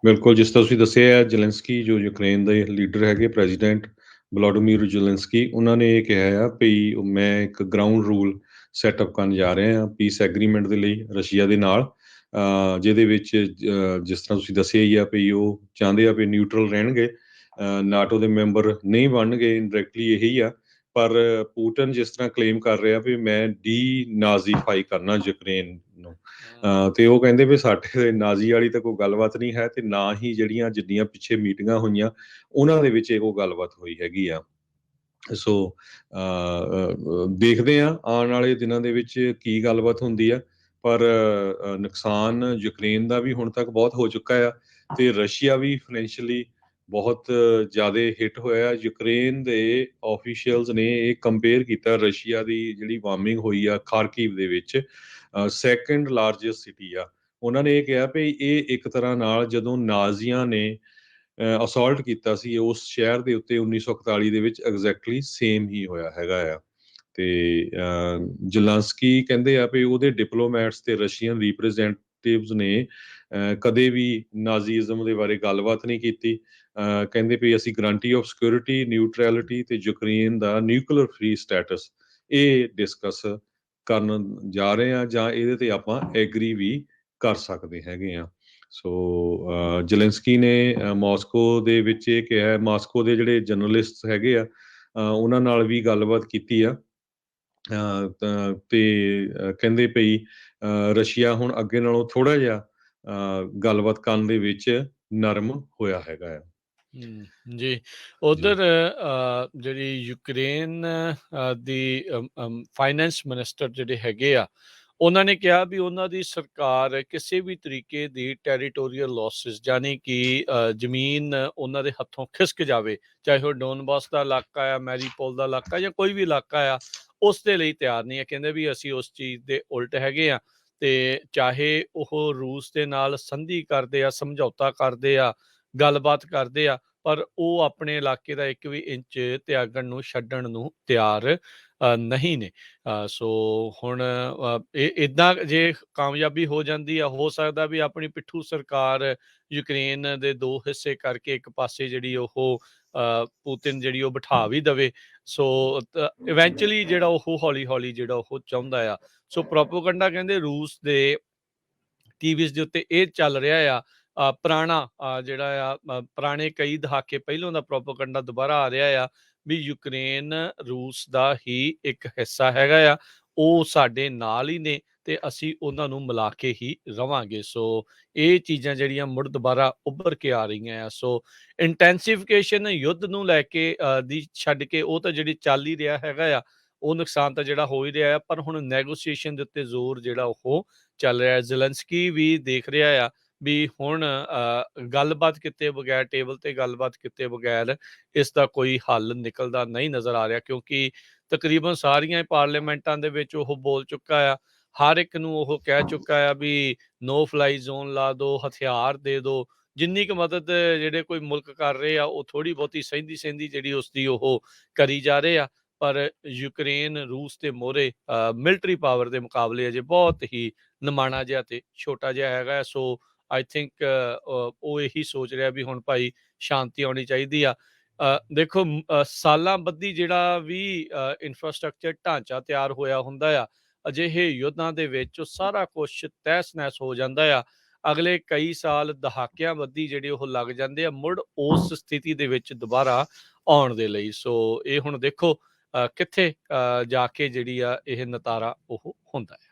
ਬਿਲਕੁਲ, ਜਿਸ ਤਰ੍ਹਾਂ ਤੁਸੀਂ ਦੱਸਿਆ ਹੈ, ਜ਼ੇਲੈਂਸਕੀ ਜੋ ਯੂਕਰੇਨ ਦੇ ਲੀਡਰ ਹੈਗੇ, ਪ੍ਰੈਜ਼ੀਡੈਂਟ ਵਲੋਡੀਮੀਰ ਜ਼ੇਲੈਂਸਕੀ, ਉਹਨਾਂ ਨੇ ਇਹ ਕਿਹਾ ਆ ਭਈ ਮੈਂ ਇੱਕ ਗਰਾਊਂਡ ਰੂਲ ਸੈਟਅਪ ਕਰਨ ਜਾ ਰਹੇ ਹਾਂ ਪੀਸ ਐਗਰੀਮੈਂਟ ਦੇ ਲਈ ਰਸ਼ੀਆ ਦੇ ਨਾਲ। ਜਿਹਦੇ ਵਿੱਚ ਜਿਸ ਤਰ੍ਹਾਂ ਤੁਸੀਂ ਦੱਸਿਆ ਹੀ ਆ ਭਈ ਉਹ ਚਾਹੁੰਦੇ ਆ ਵੀ ਨਿਊਟਰਲ ਰਹਿਣਗੇ, ਨਾਟੋ ਦੇ ਮੈਂਬਰ ਨਹੀਂ ਬਣਨਗੇ, ਇੰਡਾਇਰੈਕਟਲੀ ਇਹੀ ਆ। ਪਰ ਪੁਟਿਨ ਜਿਸ ਤਰ੍ਹਾਂ ਕਲੇਮ ਕਰ ਰਿਹਾ ਵੀ ਮੈਂ ਡੀ-ਨਾਜ਼ੀਫਾਈ ਕਰਨਾ ਯੂਕਰੇਨ ਨੂੰ। ਤੇ ਉਹ ਕਹਿੰਦੇ ਵੀ ਸਾਡੇ ਨਾਜ਼ੀ ਵਾਲੀ ਤਾਂ ਕੋਈ ਗੱਲਬਾਤ ਨਹੀਂ ਹੈ, ਤੇ ਨਾ ਹੀ ਜਿਹੜੀਆਂ ਜਿੰਨੀਆਂ ਪਿੱਛੇ ਮੀਟਿੰਗਾਂ ਹੋਈਆਂ ਉਹਨਾਂ ਦੇ ਵਿੱਚ ਇਹ ਕੋਈ ਗੱਲਬਾਤ ਹੋਈ ਹੈਗੀ ਆ। ਸੋ ਦੇਖਦੇ ਹਾਂ ਆਉਣ ਵਾਲੇ ਦਿਨਾਂ ਦੇ ਵਿੱਚ ਕੀ ਗੱਲਬਾਤ ਹੁੰਦੀ ਆ। ਪਰ ਨੁਕਸਾਨ ਯੂਕਰੇਨ ਦਾ ਵੀ ਹੁਣ ਤੱਕ ਬਹੁਤ ਹੋ ਚੁੱਕਾ ਆ, ਤੇ ਰਸ਼ੀਆ ਵੀ ਫਾਈਨੈਂਸ਼ੀਅਲੀ ਬਹੁਤ ਜ਼ਿਆਦਾ ਹਿੱਟ ਹੋਇਆ। ਯੂਕਰੇਨ ਦੇ ਆਫੀਸ਼ੀਅਲਸ ਨੇ ਇਹ ਕੰਪੇਅਰ ਕੀਤਾ ਰਸ਼ੀਆ ਦੀ ਜਿਹੜੀ ਵਾਰਮਿੰਗ ਹੋਈ ਆ ਖਾਰਕੀਵ ਦੇ ਵਿੱਚ, ਸੈਕੰਡ ਲਾਰਜੈਸਟ ਸਿਟੀ ਆ। ਉਹਨਾਂ ਨੇ ਇਹ ਕਿਹਾ ਵੀ ਇਹ ਇੱਕ ਤਰ੍ਹਾਂ ਨਾਲ ਜਦੋਂ ਨਾਜ਼ੀਆਂ ਨੇ ਅਸੌਲਟ ਕੀਤਾ ਸੀ ਉਸ ਸ਼ਹਿਰ ਦੇ ਉੱਤੇ 1941 ਦੇ ਵਿੱਚ, ਐਗਜ਼ੈਕਟਲੀ ਸੇਮ ਹੀ ਹੋਇਆ ਹੈਗਾ ਆ। ਤੇ ਜਲਾਂਸਕੀ ਕਹਿੰਦੇ ਆ ਵੀ ਉਹਦੇ ਡਿਪਲੋਮੈਟਸ ਤੇ ਰਸ਼ੀਅਨ ਰਿਪਰੈਜ਼ੈਂਟੇਟਿਵਸ ਨੇ ਕਦੇ ਵੀ ਨਾਜ਼ੀਜ਼ਮ ਦੇ ਬਾਰੇ ਗੱਲਬਾਤ ਨਹੀਂ ਕੀਤੀ। ਕਹਿੰਦੇ ਵੀ ਅਸੀਂ ਗਰੰਟੀ ਆਫ ਸਿਕਿਉਰਿਟੀ, ਨਿਊਟਰੈਲਿਟੀ ਤੇ ਯੂਕਰੇਨ ਦਾ ਨਿਊਕਲੀਅਰ ਫ੍ਰੀ ਸਟੇਟਸ ਇਹ ਡਿਸਕਸ ਕਰਨ ਜਾ ਰਹੇ ਹਾਂ, ਜਾਂ ਇਹਦੇ ਤੇ ਆਪਾਂ ਐਗਰੀ ਵੀ ਕਰ ਸਕਦੇ ਹੈਗੇ ਆ। ਸੋ ਜ਼ੇਲੈਂਸਕੀ ਨੇ ਮਾਸਕੋ ਦੇ ਵਿੱਚ ਇਹ ਕਿਹਾ, ਮਾਸਕੋ ਦੇ ਜਿਹੜੇ ਜਰਨਲਿਸਟ ਹੈਗੇ ਆ ਉਹਨਾਂ ਨਾਲ ਵੀ ਗੱਲਬਾਤ ਕੀਤੀ ਆ। ਤੇ ਕਹਿੰਦੇ ਪਈ ਰਸ਼ੀਆ ਹੁਣ ਅੱਗੇ ਨਾਲੋਂ ਥੋੜਾ ਜਿਹਾ ਗੱਲਬਾਤ ਕਰਨ ਦੇ ਵਿੱਚ ਨਰਮ ਹੋਇਆ ਹੈਗਾ ਆ। ਜੀ, ਜੀ। ਉਧਰ ਜਿਹੜੀ ਯੂਕਰੇਨ ਦੀ ਫਾਈਨੈਂਸ ਮਿਨਿਸਟਰ ਜਿਹੜੇ ਹੈਗੇ ਆ, ਉਹਨਾਂ ਨੇ ਕਿਹਾ ਵੀ ਉਹਨਾਂ ਦੀ ਸਰਕਾਰ ਕਿਸੇ ਵੀ ਤਰੀਕੇ ਦੀ ਟੈਰੀਟੋਰੀਅਲ ਲੌਸਿਸ, ਯਾਨੀ ਕਿ ਜ਼ਮੀਨ ਉਹਨਾਂ ਦੇ ਹੱਥੋਂ ਖਿਸਕ ਜਾਵੇ, ਚਾਹੇ ਉਹ ਡੋਨਬਾਸ ਦਾ ਇਲਾਕਾ ਆ, ਮੈਰੀਪੋਲ ਦਾ ਇਲਾਕਾ ਜਾਂ ਕੋਈ ਵੀ ਇਲਾਕਾ ਆ, ਉਸ ਦੇ ਲਈ ਤਿਆਰ ਨਹੀਂ ਹੈ। ਕਹਿੰਦੇ ਵੀ ਅਸੀਂ ਉਸ ਚੀਜ਼ ਦੇ ਉਲਟ ਹੈਗੇ ਆ, ਤੇ ਚਾਹੇ ਉਹ ਰੂਸ ਦੇ ਨਾਲ ਸੰਧੀ ਕਰਦੇ ਆ, ਸਮਝੌਤਾ ਕਰਦੇ ਆ, ਗੱਲਬਾਤ ਕਰਦੇ ਆ, ਪਰ ਉਹ ਆਪਣੇ ਇਲਾਕੇ ਦਾ ਇੱਕ ਵੀ ਇੰਚ ਤਿਆਗਣ ਨੂੰ, ਛੱਡਣ ਨੂੰ ਤਿਆਰ ਨਹੀਂ ਨੇ। ਸੋ ਹੁਣ ਇਹ ਇੱਦਾਂ ਜੇ ਕਾਮਯਾਬੀ ਹੋ ਜਾਂਦੀ ਆ, ਹੋ ਸਕਦਾ ਵੀ ਆਪਣੀ ਪਿੱਠੂ ਸਰਕਾਰ ਯੂਕਰੇਨ ਦੇ ਦੋ ਹਿੱਸੇ ਕਰਕੇ ਇੱਕ ਪਾਸੇ ਜਿਹੜੀ ਉਹ ਪੁਤਿਨ ਜਿਹੜੀ ਉਹ ਬਿਠਾ ਵੀ ਦੇਵੇ। ਸੋ ਇਵੈਂਚੁਅਲੀ ਜਿਹੜਾ ਉਹ ਹੌਲੀ ਹੌਲੀ ਜਿਹੜਾ ਉਹ ਚਾਹੁੰਦਾ ਆ। ਸੋ ਪ੍ਰੋਪੋਗੰਡਾ ਕਹਿੰਦੇ ਰੂਸ ਦੇ ਟੀਵੀਜ਼ ਦੇ ਉੱਤੇ ਇਹ ਚੱਲ ਰਿਹਾ ਆ, ਪੁਰਾਣਾ ਜਿਹੜਾ ਆ ਪੁਰਾਣੇ ਕਈ ਦਹਾਕੇ ਪਹਿਲੋਂ ਦਾ ਪ੍ਰੋਪੋਗੰਡਾ ਦੁਬਾਰਾ ਆ ਰਿਹਾ ਆ ਵੀ ਯੂਕਰੇਨ ਰੂਸ ਦਾ ਹੀ ਇੱਕ ਹਿੱਸਾ ਹੈਗਾ ਆ, ਉਹ ਸਾਡੇ ਨਾਲ ਹੀ ਨੇ ਤੇ ਅਸੀਂ ਉਹਨਾਂ ਨੂੰ ਮਿਲਾ ਕੇ ਹੀ ਰਵਾਂਗੇ। ਸੋ ਇਹ ਚੀਜ਼ਾਂ ਜਿਹੜੀਆਂ ਮੁੜ ਦੁਬਾਰਾ ਉੱਭਰ ਕੇ ਆ ਰਹੀਆਂ ਆ। ਸੋ ਇੰਟੈਂਸੀਫਿਕੇਸ਼ਨ ਯੁੱਧ ਨੂੰ ਲੈ ਕੇ ਦੀ ਛੱਡ ਕੇ ਉਹ ਤਾਂ ਜਿਹੜੀ ਚੱਲ ਹੀ ਰਿਹਾ ਹੈਗਾ ਆ, ਉਹ ਨੁਕਸਾਨ ਤਾਂ ਜਿਹੜਾ ਹੋ ਹੀ ਰਿਹਾ ਆ, ਪਰ ਹੁਣ ਨੈਗੋਸੀਏਸ਼ਨ ਦੇ ਉੱਤੇ ਜ਼ੋਰ ਜਿਹੜਾ ਉਹ ਚੱਲ ਰਿਹਾ। ਜ਼ੇਲੈਂਸਕੀ ਵੀ ਦੇਖ ਰਿਹਾ ਆ ਵੀ ਹੁਣ ਗੱਲਬਾਤ ਕੀਤੇ ਬਗੈਰ, ਟੇਬਲ ਤੇ ਗੱਲਬਾਤ ਕੀਤੇ ਬਗੈਰ ਇਸ ਦਾ ਕੋਈ ਹੱਲ ਨਿਕਲਦਾ ਨਹੀਂ ਨਜ਼ਰ ਆ ਰਿਹਾ, ਕਿਉਂਕਿ ਤਕਰੀਬਨ ਸਾਰੀਆਂ ਪਾਰਲੀਮੈਂਟਾਂ ਦੇ ਵਿੱਚ ਉਹ ਬੋਲ ਚੁੱਕਾ ਆ। ਹਰ ਇੱਕ ਨੂੰ ਉਹ ਕਹਿ ਚੁੱਕਾ ਆ ਵੀ ਨੋ ਫਲਾਈ ਜ਼ੋਨ ਲਾ ਦਿਓ, ਹਥਿਆਰ ਦੇ ਦਿਓ। ਜਿੰਨੀ ਕੁ ਮਦਦ ਜਿਹੜੇ ਕੋਈ ਮੁਲਕ ਕਰ ਰਹੇ ਆ, ਉਹ ਥੋੜ੍ਹੀ ਬਹੁਤੀ ਸਹਿੰਦੀ ਸਹਿੰਦੀ ਜਿਹੜੀ ਉਸਦੀ ਉਹ ਕਰੀ ਜਾ ਰਹੇ ਆ। ਪਰ ਯੂਕਰੇਨ ਰੂਸ ਦੇ ਮੋਹਰੇ ਮਿਲਟਰੀ ਪਾਵਰ ਦੇ ਮੁਕਾਬਲੇ ਅਜੇ ਬਹੁਤ ਹੀ ਨਿਮਾਣਾ ਜਿਹਾ ਤੇ ਛੋਟਾ ਜਿਹਾ ਹੈਗਾ। ਸੋ ਆਈ ਥਿੰਕ ਉਹ ਇਹੀ ਸੋਚ ਰਿਹਾ ਵੀ ਹੁਣ ਭਾਈ ਸ਼ਾਂਤੀ ਆਉਣੀ ਚਾਹੀਦੀ ਆ। ਦੇਖੋ ਸਾਲਾਂ ਬੱਧੀ ਜਿਹੜਾ ਵੀ ਇਨਫਰਾਸਟਰਕਚਰ ਢਾਂਚਾ ਤਿਆਰ ਹੋਇਆ ਹੁੰਦਾ ਆ, ਅਜਿਹੇ ਯੁੱਧਾਂ ਦੇ ਵਿੱਚ ਉਹ ਸਾਰਾ ਕੁਛ ਤਹਿਸ ਨਹਿਸ ਹੋ ਜਾਂਦਾ ਆ। ਅਗਲੇ ਕਈ ਸਾਲ, ਦਹਾਕਿਆਂ ਬੱਧੀ ਜਿਹੜੇ ਉਹ ਲੱਗ ਜਾਂਦੇ ਆ ਮੁੜ ਉਸ ਸਥਿਤੀ ਦੇ ਵਿੱਚ ਦੁਬਾਰਾ ਆਉਣ ਦੇ ਲਈ। ਸੋ ਇਹ ਹੁਣ ਦੇਖੋ ਕਿੱਥੇ ਜਾ ਕੇ ਜਿਹੜੀ ਆ ਇਹ ਨਤਾਰਾ ਉਹ ਹੁੰਦਾ ਹੈ।